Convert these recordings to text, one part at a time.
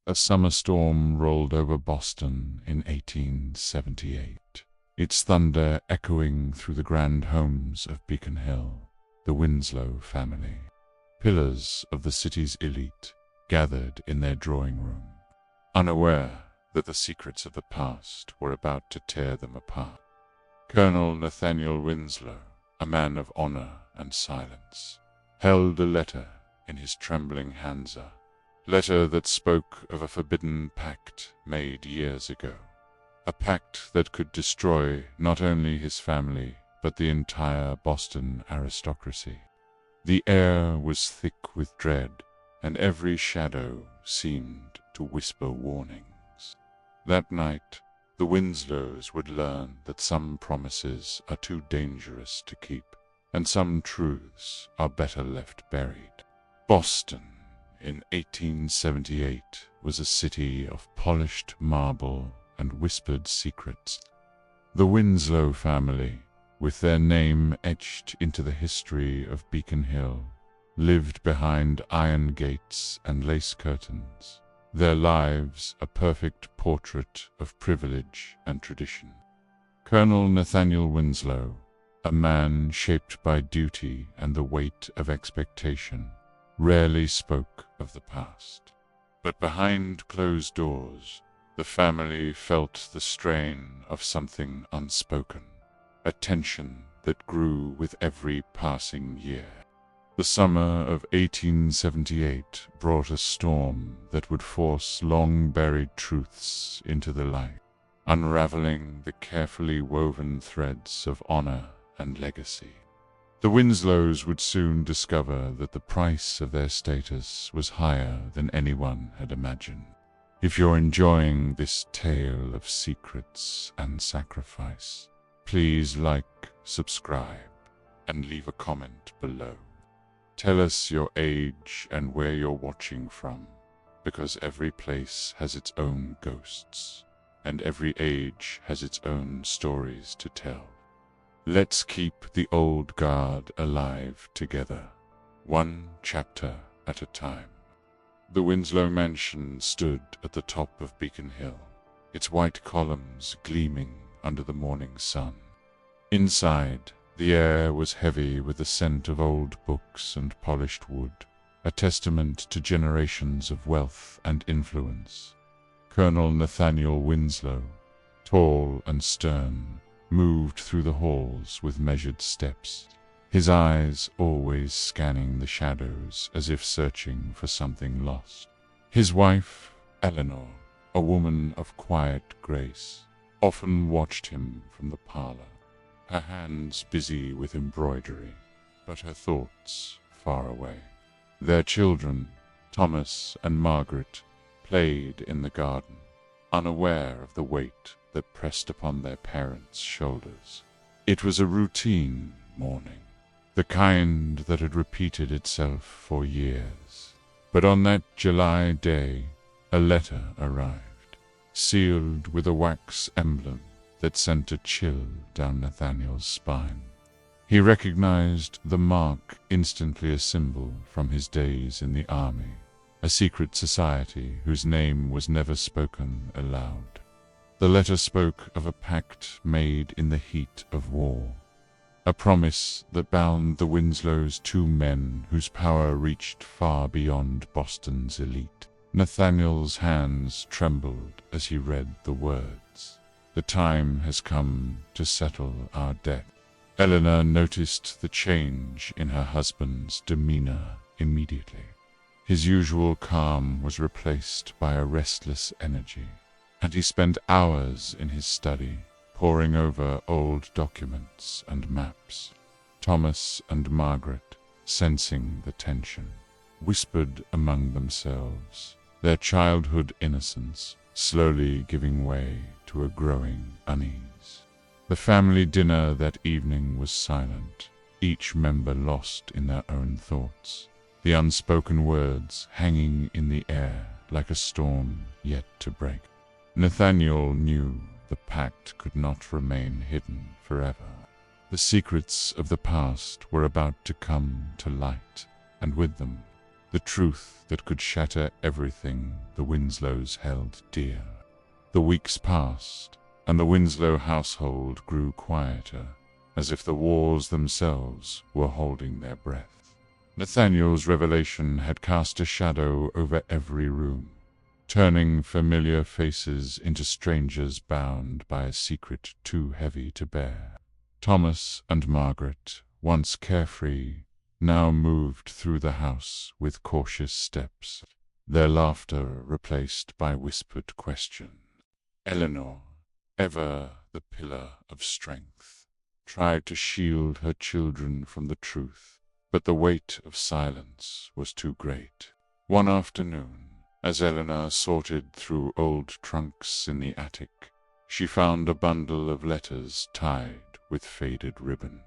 A summer storm rolled over Boston in 1878, its thunder echoing through the grand homes of Beacon Hill, the Winslow family. Pillars of the city's elite gathered in their drawing room, unaware that the secrets of the past were about to tear them apart. Colonel Nathaniel Winslow, a man of honor and silence, held a letter in his trembling hands, a letter that spoke of a forbidden pact made years ago, a pact that could destroy not only his family but the entire Boston aristocracy. The air was thick with dread, and every shadow seemed to whisper warnings. That night, the Winslows would learn that some promises are too dangerous to keep, and some truths are better left buried. Boston, in 1878, was a city of polished marble and whispered secrets. The Winslow family, with their name etched into the history of Beacon Hill, lived behind iron gates and lace curtains, their lives a perfect portrait of privilege and tradition. Colonel Nathaniel Winslow, a man shaped by duty and the weight of expectation, rarely spoke of the past. But behind closed doors, the family felt the strain of something unspoken, a tension that grew with every passing year. The summer of 1878 brought a storm that would force long-buried truths into the light, unraveling the carefully woven threads of honor and legacy. The Winslows would soon discover that the price of their status was higher than anyone had imagined. If you're enjoying this tale of secrets and sacrifice, please like, subscribe, and leave a comment below. Tell us your age and where you're watching from, because every place has its own ghosts, and every age has its own stories to tell. Let's keep the old guard alive together, one chapter at a time. The Winslow mansion stood at the top of Beacon Hill, its white columns gleaming under the morning sun. Inside, the air was heavy with the scent of old books and polished wood, a testament to generations of wealth and influence. Colonel Nathaniel Winslow, tall and stern, moved through the halls with measured steps, his eyes always scanning the shadows as if searching for something lost. His wife, Eleanor, a woman of quiet grace, often watched him from the parlor, her hands busy with embroidery, but her thoughts far away. Their children, Thomas and Margaret, played in the garden, unaware of the weight that pressed upon their parents' shoulders. It was a routine morning, the kind that had repeated itself for years. But on that July day, a letter arrived, sealed with a wax emblem that sent a chill down Nathaniel's spine. He recognized the mark, instantly a symbol from his days in the army, a secret society whose name was never spoken aloud. The letter spoke of a pact made in the heat of war, a promise that bound the Winslows to men whose power reached far beyond Boston's elite. Nathaniel's hands trembled as he read the words. The time has come to settle our debt. Eleanor noticed the change in her husband's demeanor immediately. His usual calm was replaced by a restless energy, and he spent hours in his study, poring over old documents and maps. Thomas and Margaret, sensing the tension, whispered among themselves, their childhood innocence slowly giving way to a growing unease. The family dinner that evening was silent, each member lost in their own thoughts, the unspoken words hanging in the air like a storm yet to break. Nathaniel knew the pact could not remain hidden forever. The secrets of the past were about to come to light, and with them, the truth that could shatter everything the Winslows held dear. The weeks passed, and the Winslow household grew quieter, as if the walls themselves were holding their breath. Nathaniel's revelation had cast a shadow over every room, turning familiar faces into strangers bound by a secret too heavy to bear. Thomas and Margaret, once carefree, now moved through the house with cautious steps, their laughter replaced by whispered question. Eleanor, ever the pillar of strength, tried to shield her children from the truth, but the weight of silence was too great. One afternoon, as Eleanor sorted through old trunks in the attic, she found a bundle of letters tied with faded ribbon.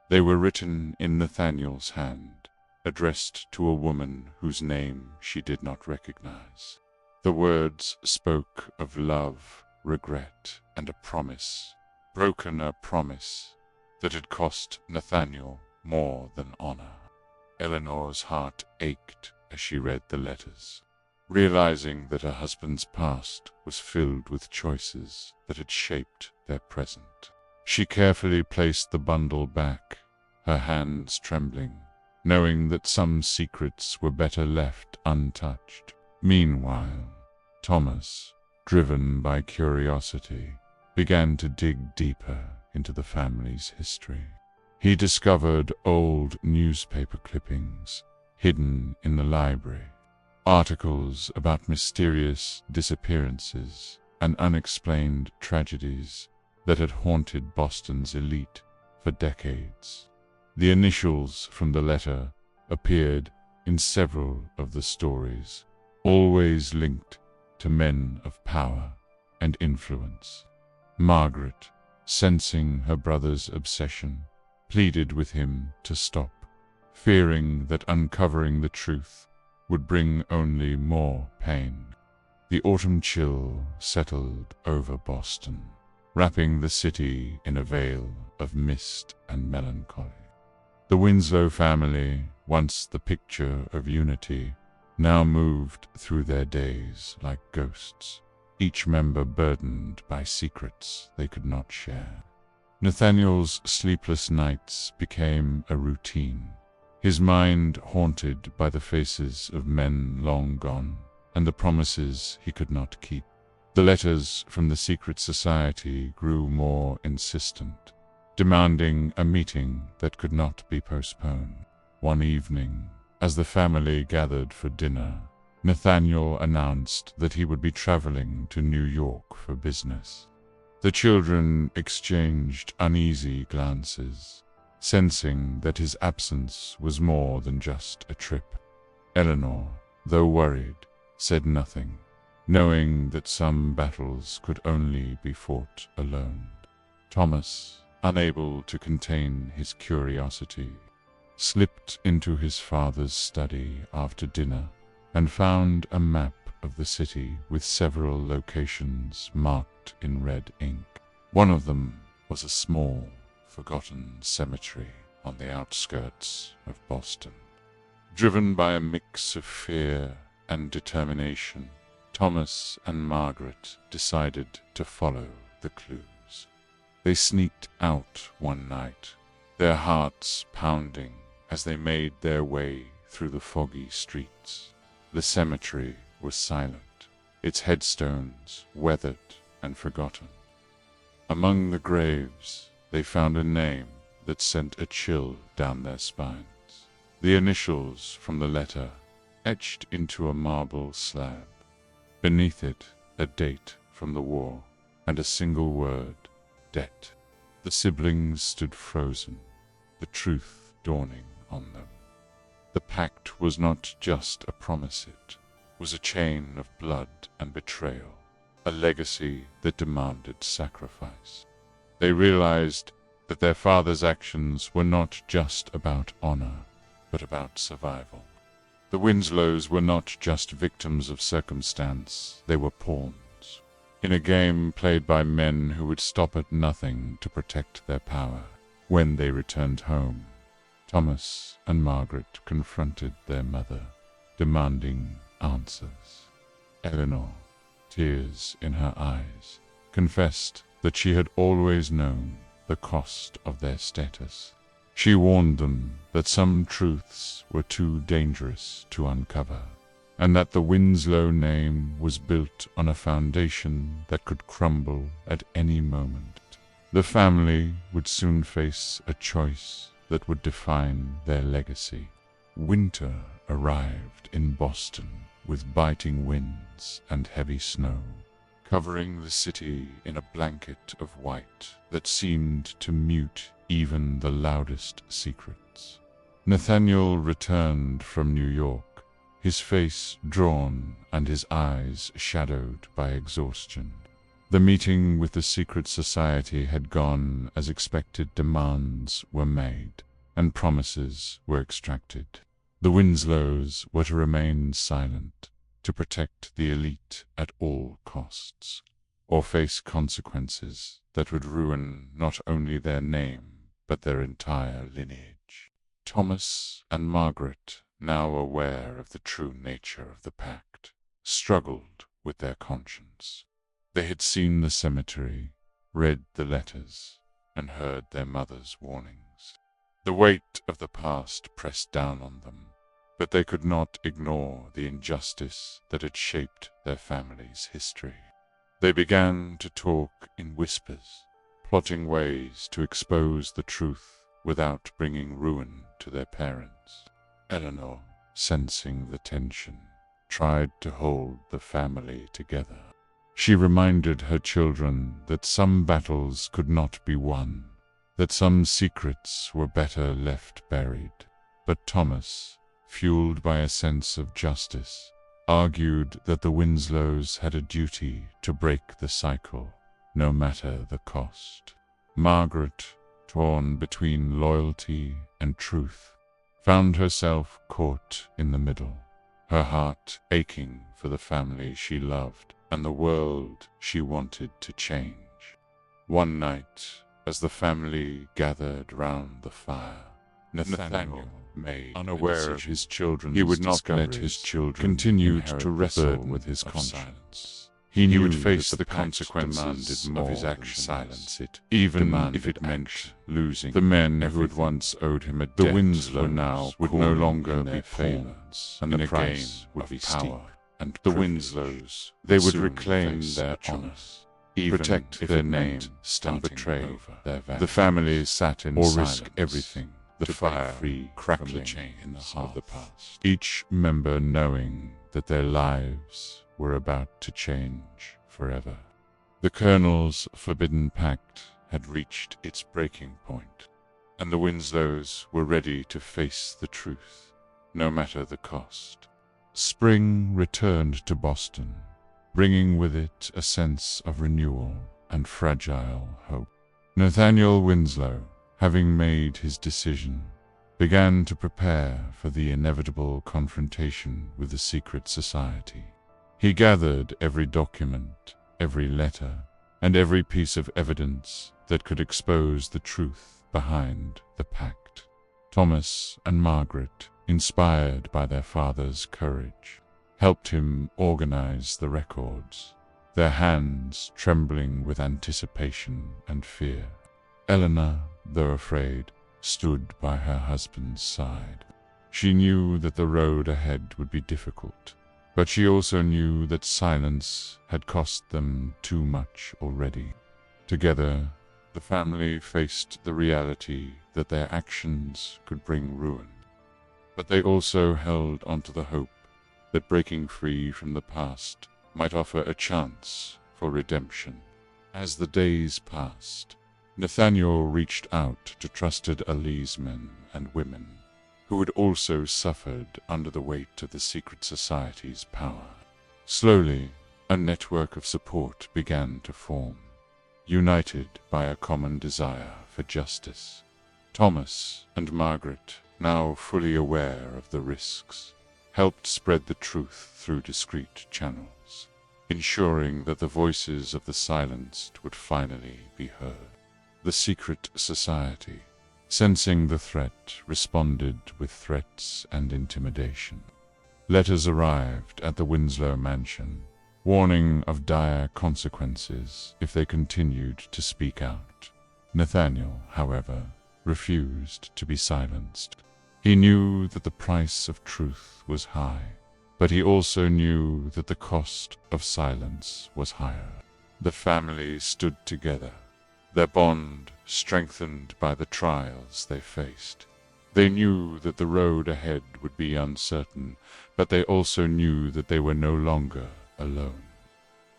They were written in Nathaniel's hand, addressed to a woman whose name she did not recognize. The words spoke of love, regret, and a promise, a promise that had cost Nathaniel more than honor. Eleanor's heart ached as she read the letters, realizing that her husband's past was filled with choices that had shaped their present. She carefully placed the bundle back, her hands trembling, knowing that some secrets were better left untouched. Meanwhile, Thomas, driven by curiosity, began to dig deeper into the family's history. He discovered old newspaper clippings hidden in the library, articles about mysterious disappearances and unexplained tragedies that had haunted Boston's elite for decades. The initials from the letter appeared in several of the stories, always linked to men of power and influence. Margaret, sensing her brother's obsession, pleaded with him to stop, fearing that uncovering the truth would bring only more pain. The autumn chill settled over Boston, wrapping the city in a veil of mist and melancholy. The Winslow family, once the picture of unity, now moved through their days like ghosts, each member burdened by secrets they could not share. Nathaniel's sleepless nights became a routine, his mind haunted by the faces of men long gone and the promises he could not keep. The letters from the secret society grew more insistent, demanding a meeting that could not be postponed. One evening, as the family gathered for dinner, Nathaniel announced that he would be traveling to New York for business. The children exchanged uneasy glances, sensing that his absence was more than just a trip. Eleanor, though worried, said nothing, knowing that some battles could only be fought alone. Thomas, unable to contain his curiosity, slipped into his father's study after dinner and found a map of the city with several locations marked in red ink. One of them was a small, forgotten cemetery on the outskirts of Boston. Driven by a mix of fear and determination, Thomas and Margaret decided to follow the clues. They sneaked out one night, their hearts pounding as they made their way through the foggy streets. The cemetery was silent, its headstones weathered and forgotten. Among the graves, they found a name that sent a chill down their spines. The initials from the letter etched into a marble slab. Beneath it, a date from the war, and a single word, debt. The siblings stood frozen, the truth dawning on them. The pact was not just a promise, it was a chain of blood and betrayal, a legacy that demanded sacrifice. They realized that their father's actions were not just about honor, but about survival. The Winslows were not just victims of circumstance, they were pawns, in a game played by men who would stop at nothing to protect their power. When they returned home, Thomas and Margaret confronted their mother, demanding answers. Eleanor, tears in her eyes, confessed that she had always known the cost of their status. She warned them that some truths were too dangerous to uncover, and that the Winslow name was built on a foundation that could crumble at any moment. The family would soon face a choice that would define their legacy. Winter arrived in Boston with biting winds and heavy snow, covering the city in a blanket of white that seemed to mute even the loudest secrets. Nathaniel returned from New York, his face drawn and his eyes shadowed by exhaustion. The meeting with the secret society had gone as expected. Demands were made, and promises were extracted. The Winslows were to remain silent, to protect the elite at all costs, or face consequences that would ruin not only their name, but their entire lineage. Thomas and Margaret, now aware of the true nature of the pact, struggled with their conscience. They had seen the cemetery, read the letters, and heard their mother's warnings. The weight of the past pressed down on them, but they could not ignore the injustice that had shaped their family's history. They began to talk in whispers, plotting ways to expose the truth without bringing ruin to their parents. Eleanor, sensing the tension, tried to hold the family together. She reminded her children that some battles could not be won, that some secrets were better left buried. But Thomas, fueled by a sense of justice, argued that the Winslows had a duty to break the cycle, no matter the cost. Margaret, torn between loyalty and truth, found herself caught in the middle, her heart aching for the family she loved and the world she wanted to change. One night, as the family gathered round the fire, Nathaniel, made unaware of his children, he would not let his children continue to wrestle with his conscience. He would face the consequences of his actions, silence it, even if it meant losing the men who had once owed him a debt. The Winslow now would no longer be famous, and the price would be power. And the Winslows, they would reclaim their honor, protect their name, and betray their value. The families sat in silence, or risk everything. The fire crackling in the heart of the past, each member knowing that their lives were about to change forever. The Colonel's forbidden pact had reached its breaking point, and the Winslows were ready to face the truth, no matter the cost. Spring returned to Boston, bringing with it a sense of renewal and fragile hope. Nathaniel Winslow, having made his decision, began to prepare for the inevitable confrontation with the secret society. He gathered every document, every letter, and every piece of evidence that could expose the truth behind the pact. Thomas and Margaret, inspired by their father's courage, helped him organize the records, their hands trembling with anticipation and fear. Eleanor, though afraid, stood by her husband's side. She knew that the road ahead would be difficult, but she also knew that silence had cost them too much already. Together, the family faced the reality that their actions could bring ruin. But they also held onto the hope that breaking free from the past might offer a chance for redemption. As the days passed, Nathaniel reached out to trusted allies, men and women, who had also suffered under the weight of the secret society's power. Slowly, a network of support began to form, united by a common desire for justice. Thomas and Margaret, now fully aware of the risks, helped spread the truth through discreet channels, ensuring that the voices of the silenced would finally be heard. The secret society, sensing the threat, responded with threats and intimidation. Letters arrived at the Winslow mansion, warning of dire consequences if they continued to speak out. Nathaniel, however, refused to be silenced. He knew that the price of truth was high, but he also knew that the cost of silence was higher. The family stood together, their bond strengthened by the trials they faced. They knew that the road ahead would be uncertain, but they also knew that they were no longer alone.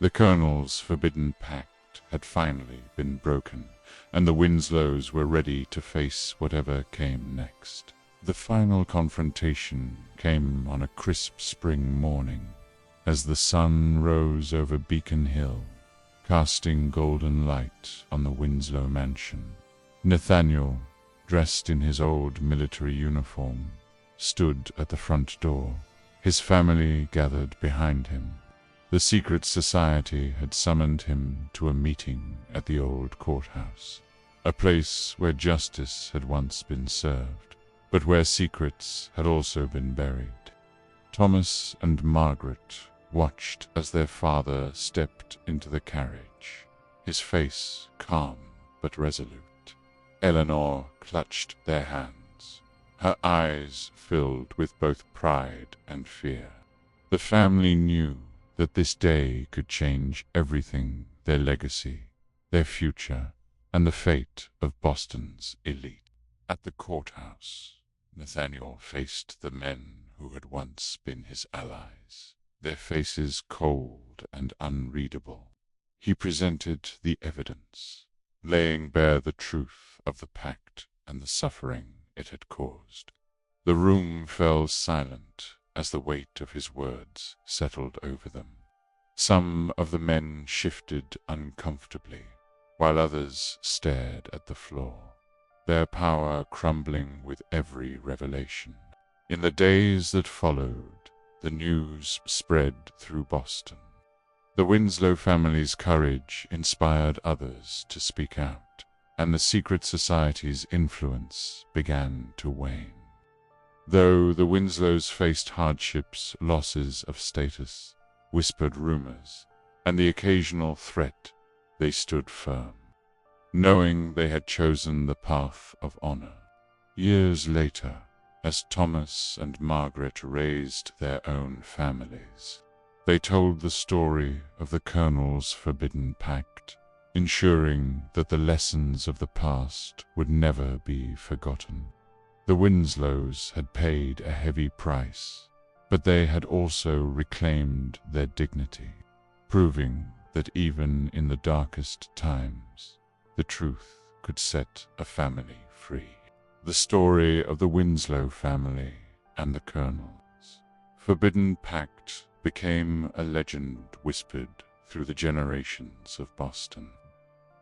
The Colonel's forbidden pact had finally been broken, and the Winslows were ready to face whatever came next. The final confrontation came on a crisp spring morning, as the sun rose over Beacon Hill, casting golden light on the Winslow mansion. Nathaniel, dressed in his old military uniform, stood at the front door. His family gathered behind him. The secret society had summoned him to a meeting at the old courthouse, a place where justice had once been served, but where secrets had also been buried. Thomas and Margaret watched as their father stepped into the carriage, his face calm but resolute. Eleanor clutched their hands, her eyes filled with both pride and fear. The family knew that this day could change everything: their legacy, their future, and the fate of Boston's elite. At the courthouse, Nathaniel faced the men who had once been his allies, their faces cold and unreadable. He presented the evidence, laying bare the truth of the pact and the suffering it had caused. The room fell silent as the weight of his words settled over them. Some of the men shifted uncomfortably, while others stared at the floor, their power crumbling with every revelation. In the days that followed, the news spread through Boston. The Winslow family's courage inspired others to speak out, and the secret society's influence began to wane. Though the Winslows faced hardships, losses of status, whispered rumors, and the occasional threat, they stood firm, knowing they had chosen the path of honor. Years later, as Thomas and Margaret raised their own families, they told the story of the Colonel's forbidden pact, ensuring that the lessons of the past would never be forgotten. The Winslows had paid a heavy price, but they had also reclaimed their dignity, proving that even in the darkest times, the truth could set a family free. The story of the Winslow family and the Colonel's forbidden pact became a legend whispered through the generations of Boston.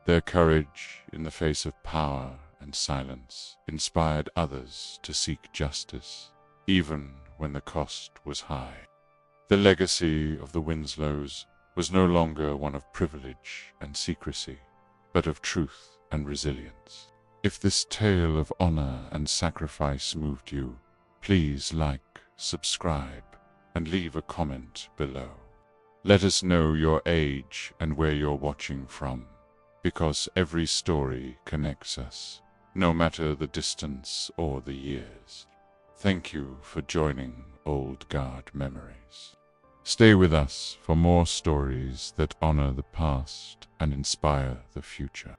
Their courage in the face of power and silence inspired others to seek justice, even when the cost was high. The legacy of the Winslows was no longer one of privilege and secrecy, but of truth and resilience. If this tale of honor and sacrifice moved you, please like, subscribe, and leave a comment below. Let us know your age and where you're watching from, because every story connects us, no matter the distance or the years. Thank you for joining Old Guard Memories. Stay with us for more stories that honor the past and inspire the future.